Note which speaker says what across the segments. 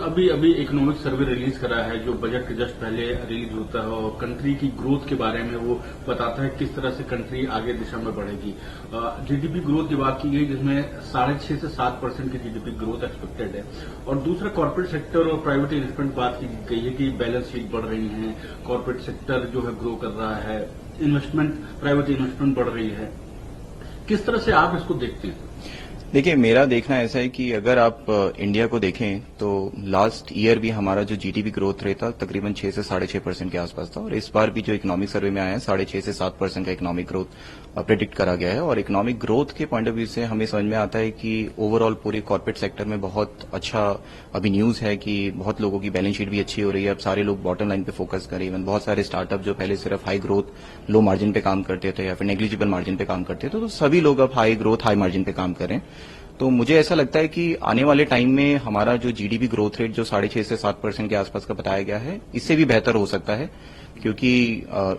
Speaker 1: अभी अभी economic survey release करा है जो बजट के जस्ट पहले रिलीज होता है और कंट्री की ग्रोथ के बारे में वो बताता है किस तरह से कंट्री आगे दिशा में बढ़ेगी। जीडीपी ग्रोथ की बात की गई जिसमें 6.5 से 7% की जीडीपी ग्रोथ एक्सपेक्टेड है। और दूसरा कॉर्पोरेट सेक्टर और प्राइवेट इन्वेस्टमेंट बात की गई है कि बैलेंस शीट बढ़ रही है, कॉर्पोरेट सेक्टर जो है ग्रो कर रहा है, इन्वेस्टमेंट प्राइवेट इन्वेस्टमेंट बढ़ रही है। किस तरह से आप इसको देखते हैं?
Speaker 2: देखिए, मेरा देखना ऐसा है कि अगर आप इंडिया को देखें तो लास्ट ईयर भी हमारा जो जीडीपी ग्रोथ रेट था तकरीबन 6 से 6.5% के आसपास था और इस बार भी जो इकोनॉमिक सर्वे में आया है 6.5 से 7% का इकोनॉमिक ग्रोथ प्रेडिक्ट करा गया है। और इकोनॉमिक ग्रोथ के पॉइंट ऑफ व्यू से हमें समझ में आता है कि ओवरऑल पूरे कॉर्पोरेट सेक्टर में बहुत अच्छा अभी न्यूज है कि बहुत लोगों की बैलेंस शीट भी अच्छी हो रही है। अब सारे लोग बॉटम लाइन पे फोकस करें। इवन बहुत सारे स्टार्टअप जो पहले सिर्फ हाई ग्रोथ लो मार्जिन पे काम करते थे या फिर नेग्लिजिबल मार्जिन पे काम करते थे, तो सभी लोग अब हाई ग्रोथ हाई मार्जिन पे काम करें। तो मुझे ऐसा लगता है कि आने वाले टाइम में हमारा जो जीडीपी ग्रोथ रेट जो 6.5 से 7% के आसपास का बताया गया है इससे भी बेहतर हो सकता है, क्योंकि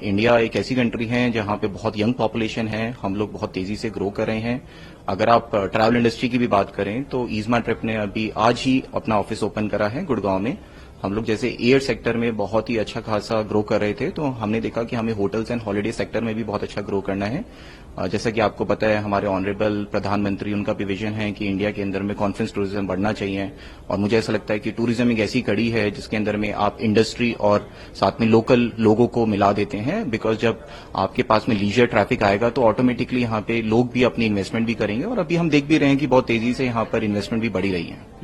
Speaker 2: इंडिया एक ऐसी कंट्री है जहां पे बहुत यंग पॉपुलेशन है, हम लोग बहुत तेजी से ग्रो कर रहे हैं। अगर आप ट्रैवल इंडस्ट्री की भी बात करें तो ईजमा ट्रिप ने अभी आज ही अपना ऑफिस ओपन करा है गुड़गांव में। हम लोग जैसे एयर सेक्टर में बहुत ही अच्छा खासा ग्रो कर रहे थे, तो हमने देखा कि हमें होटल्स एंड हॉलिडे सेक्टर में भी बहुत अच्छा ग्रो करना है। जैसा कि आपको पता है हमारे ऑनरेबल प्रधानमंत्री उनका भी विजन है कि इंडिया के अंदर में कॉन्फ्रेंस टूरिज्म बढ़ना चाहिए। और मुझे ऐसा लगता है कि टूरिज्म एक ऐसी कड़ी है जिसके अंदर में आप इंडस्ट्री और साथ में लोकल लोगों को मिला देते हैं, बिकॉज जब आपके पास में लीजर ट्रैफिक आएगा तो ऑटोमेटिकली यहाँ पे लोग भी अपनी इन्वेस्टमेंट भी करेंगे। और अभी हम देख भी रहे हैं कि बहुत तेजी से यहाँ पर इन्वेस्टमेंट भी बढ़ी रही है।